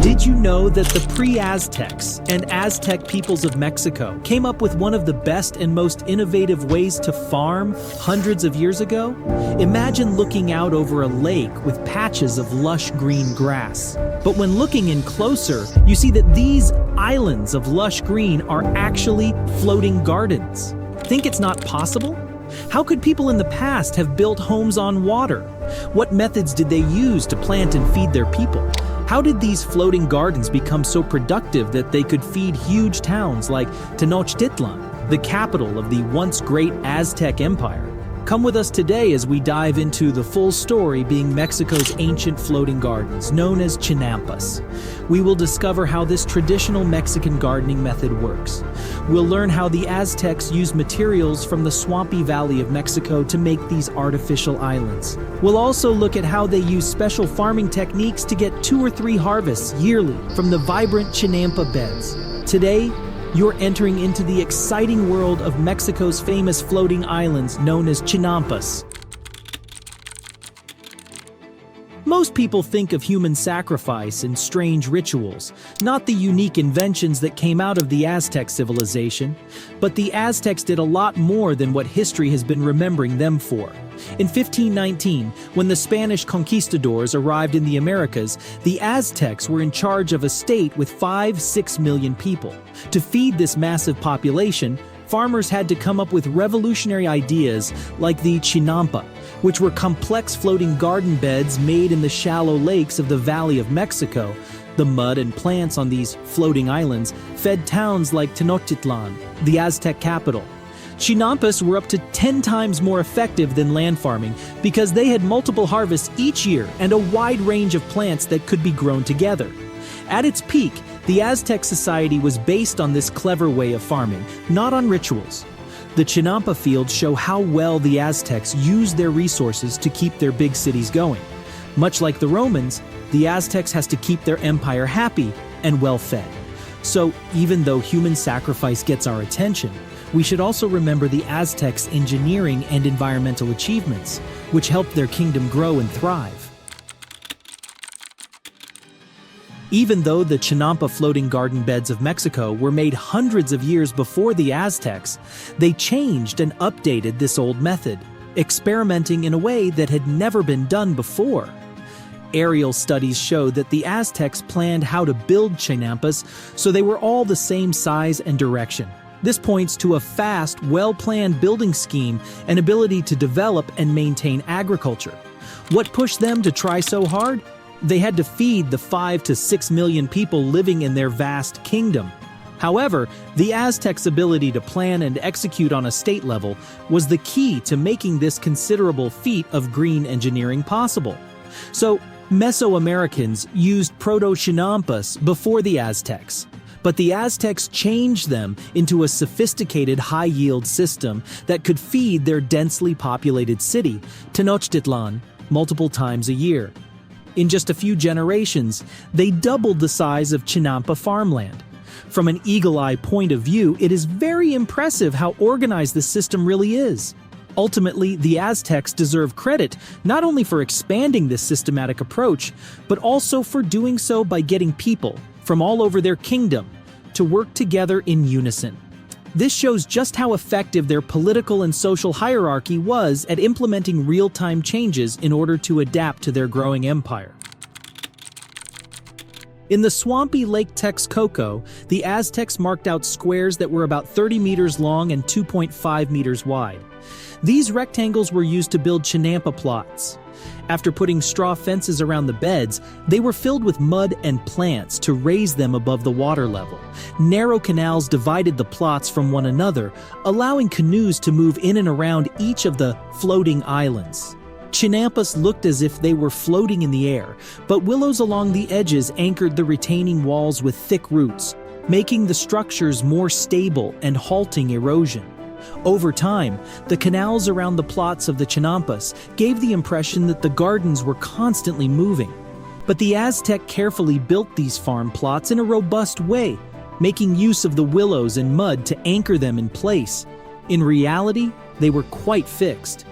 Did you know that the pre-Aztecs and Aztec peoples of Mexico came up with one of the best and most innovative ways to farm hundreds of years ago? Imagine looking out over a lake with patches of lush green grass. But when looking in closer, you see that these islands of lush green are actually floating gardens. Think it's not possible? How could people in the past have built homes on water? What methods did they use to plant and feed their people? How did these floating gardens become so productive that they could feed huge towns like Tenochtitlan, the capital of the once great Aztec Empire? Come with us today as we dive into the full story being Mexico's ancient floating gardens, known as Chinampas. We will discover how this traditional Mexican gardening method works. We'll learn how the Aztecs used materials from the swampy valley of Mexico to make these artificial islands. We'll also look at how they use special farming techniques to get 2 or 3 harvests yearly from the vibrant Chinampa beds. Today, you're entering into the exciting world of Mexico's famous floating islands known as Chinampas. Most people think of human sacrifice and strange rituals, not the unique inventions that came out of the Aztec civilization. But the Aztecs did a lot more than what history has been remembering them for. In 1519, when the Spanish conquistadors arrived in the Americas, the Aztecs were in charge of a state with 5-6 million people. To feed this massive population, farmers had to come up with revolutionary ideas like the Chinampa, which were complex floating garden beds made in the shallow lakes of the Valley of Mexico. The mud and plants on these floating islands fed towns like Tenochtitlan, the Aztec capital. Chinampas were up to 10 times more effective than land farming because they had multiple harvests each year and a wide range of plants that could be grown together. At its peak, the Aztec society was based on this clever way of farming, not on rituals. The Chinampa fields show how well the Aztecs used their resources to keep their big cities going. Much like the Romans, the Aztecs has to keep their empire happy and well-fed. So even though human sacrifice gets our attention, we should also remember the Aztecs' engineering and environmental achievements, which helped their kingdom grow and thrive. Even though the Chinampa floating garden beds of Mexico were made hundreds of years before the Aztecs, they changed and updated this old method, experimenting in a way that had never been done before. Aerial studies showed that the Aztecs planned how to build Chinampas so they were all the same size and direction. This points to a fast, well-planned building scheme and ability to develop and maintain agriculture. What pushed them to try so hard? They had to feed the 5 to 6 million people living in their vast kingdom. However, the Aztecs' ability to plan and execute on a state level was the key to making this considerable feat of green engineering possible. So, Mesoamericans used proto-Chinampas before the Aztecs. But the Aztecs changed them into a sophisticated high-yield system that could feed their densely populated city, Tenochtitlan, multiple times a year. In just a few generations, they doubled the size of Chinampa farmland. From an eagle-eye point of view, it is very impressive how organized the system really is. Ultimately, the Aztecs deserve credit not only for expanding this systematic approach, but also for doing so by getting people from all over their kingdom to work together in unison. This shows just how effective their political and social hierarchy was at implementing real-time changes in order to adapt to their growing empire. In the swampy Lake Texcoco, the Aztecs marked out squares that were about 30 meters long and 2.5 meters wide. These rectangles were used to build Chinampa plots. After putting straw fences around the beds, they were filled with mud and plants to raise them above the water level. Narrow canals divided the plots from one another, allowing canoes to move in and around each of the floating islands. Chinampas looked as if they were floating in the air, but willows along the edges anchored the retaining walls with thick roots, making the structures more stable and halting erosion. Over time, the canals around the plots of the Chinampas gave the impression that the gardens were constantly moving. But the Aztec carefully built these farm plots in a robust way, making use of the willows and mud to anchor them in place. In reality, they were quite fixed.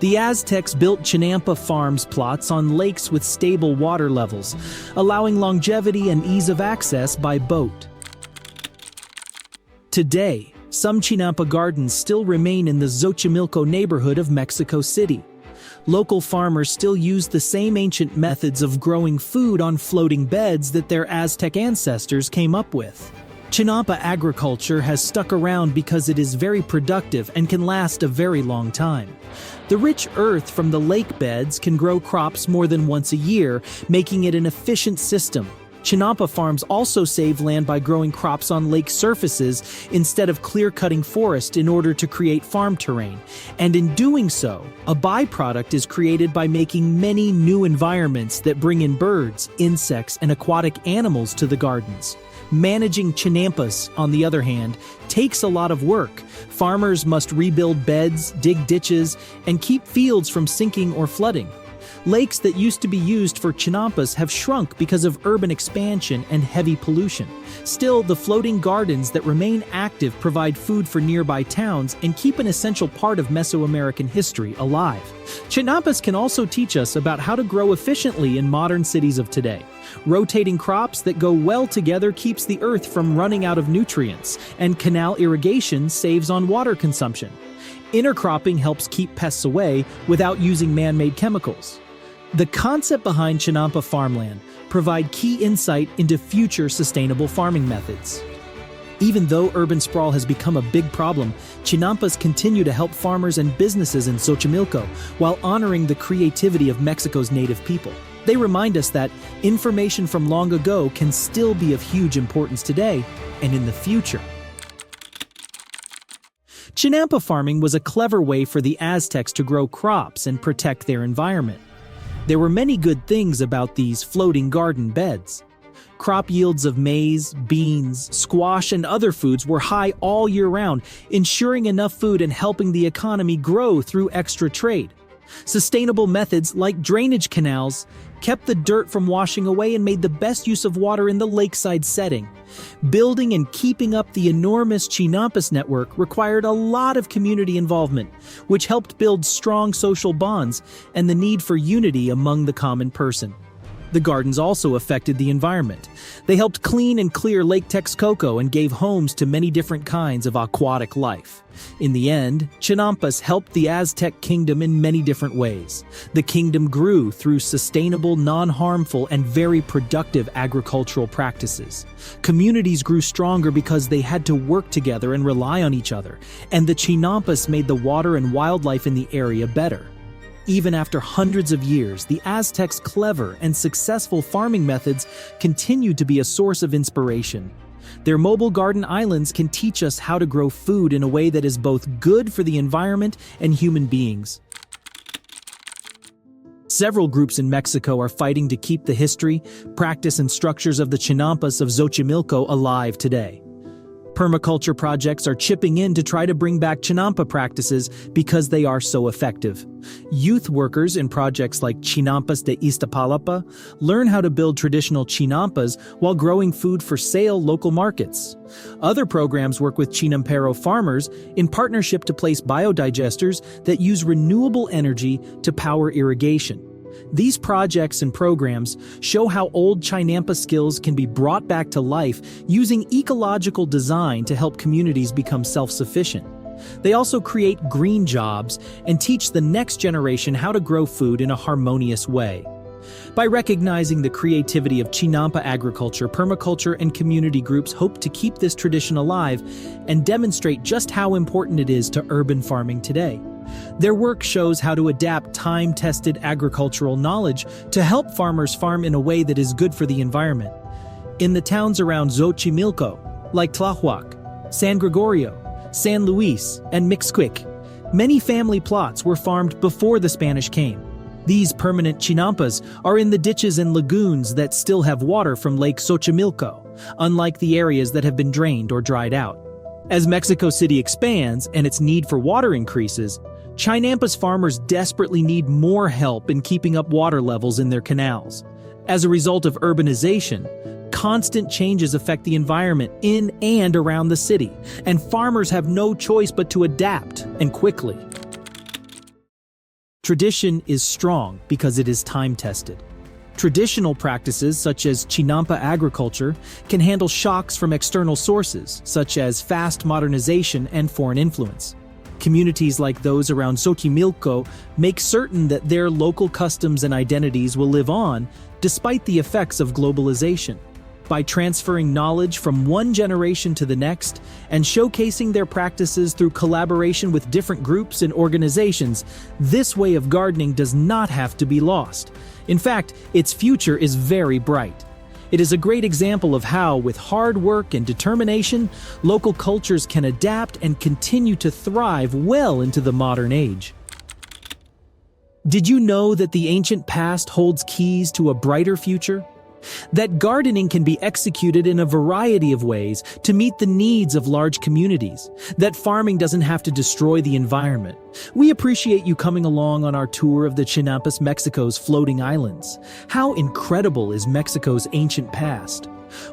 The Aztecs built Chinampa farms plots on lakes with stable water levels, allowing longevity and ease of access by boat. Today, some Chinampa Gardens still remain in the Xochimilco neighborhood of Mexico City. Local farmers still use the same ancient methods of growing food on floating beds that their Aztec ancestors came up with. Chinampa agriculture has stuck around because it is very productive and can last a very long time. The rich earth from the lake beds can grow crops more than once a year, making it an efficient system. Chinampa farms also save land by growing crops on lake surfaces instead of clear-cutting forest in order to create farm terrain. And in doing so, a byproduct is created by making many new environments that bring in birds, insects, and aquatic animals to the gardens. Managing Chinampas, on the other hand, takes a lot of work. Farmers must rebuild beds, dig ditches, and keep fields from sinking or flooding. Lakes that used to be used for Chinampas have shrunk because of urban expansion and heavy pollution. Still, the floating gardens that remain active provide food for nearby towns and keep an essential part of Mesoamerican history alive. Chinampas can also teach us about how to grow efficiently in modern cities of today. Rotating crops that go well together keeps the earth from running out of nutrients, and canal irrigation saves on water consumption. Intercropping helps keep pests away without using man-made chemicals. The concept behind Chinampa farmland provide key insight into future sustainable farming methods. Even though urban sprawl has become a big problem, Chinampas continue to help farmers and businesses in Xochimilco while honoring the creativity of Mexico's native people. They remind us that information from long ago can still be of huge importance today and in the future. Chinampa farming was a clever way for the Aztecs to grow crops and protect their environment. There were many good things about these floating garden beds. Crop yields of maize, beans, squash, and other foods were high all year round, ensuring enough food and helping the economy grow through extra trade. Sustainable methods like drainage canals kept the dirt from washing away and made the best use of water in the lakeside setting. Building and keeping up the enormous Chinampas network required a lot of community involvement, which helped build strong social bonds and the need for unity among the common person. The gardens also affected the environment. They helped clean and clear Lake Texcoco and gave homes to many different kinds of aquatic life. In the end, Chinampas helped the Aztec kingdom in many different ways. The kingdom grew through sustainable, non-harmful, and very productive agricultural practices. Communities grew stronger because they had to work together and rely on each other, and the Chinampas made the water and wildlife in the area better. Even after hundreds of years, the Aztecs' clever and successful farming methods continue to be a source of inspiration. Their mobile garden islands can teach us how to grow food in a way that is both good for the environment and human beings. Several groups in Mexico are fighting to keep the history, practice, and structures of the Chinampas of Xochimilco alive today. Permaculture projects are chipping in to try to bring back Chinampa practices because they are so effective. Youth workers in projects like Chinampas de Iztapalapa learn how to build traditional Chinampas while growing food for sale local markets. Other programs work with Chinampero farmers in partnership to place biodigesters that use renewable energy to power irrigation. These projects and programs show how old Chinampa skills can be brought back to life using ecological design to help communities become self-sufficient. They also create green jobs and teach the next generation how to grow food in a harmonious way. By recognizing the creativity of Chinampa agriculture, permaculture, and community groups hope to keep this tradition alive and demonstrate just how important it is to urban farming today. Their work shows how to adapt time-tested agricultural knowledge to help farmers farm in a way that is good for the environment. In the towns around Xochimilco, like Tlahuac, San Gregorio, San Luis, and Mixquic, many family plots were farmed before the Spanish came. These permanent Chinampas are in the ditches and lagoons that still have water from Lake Xochimilco, unlike the areas that have been drained or dried out. As Mexico City expands and its need for water increases, Chinampas farmers desperately need more help in keeping up water levels in their canals. As a result of urbanization, constant changes affect the environment in and around the city, and farmers have no choice but to adapt, and quickly. Tradition is strong because it is time-tested. Traditional practices such as Chinampa agriculture can handle shocks from external sources, such as fast modernization and foreign influence. Communities like those around Xochimilco make certain that their local customs and identities will live on despite the effects of globalization. By transferring knowledge from one generation to the next and showcasing their practices through collaboration with different groups and organizations, this way of gardening does not have to be lost. In fact, its future is very bright. It is a great example of how, with hard work and determination, local cultures can adapt and continue to thrive well into the modern age. Did you know that the ancient past holds keys to a brighter future? That gardening can be executed in a variety of ways to meet the needs of large communities. That farming doesn't have to destroy the environment. We appreciate you coming along on our tour of the Chinampas, Mexico's floating islands. How incredible is Mexico's ancient past?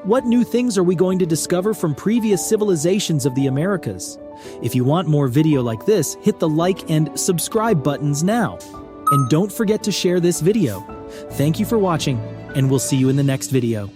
What new things are we going to discover from previous civilizations of the Americas? If you want more video like this, hit the like and subscribe buttons now. And don't forget to share this video. Thank you for watching, and we'll see you in the next video.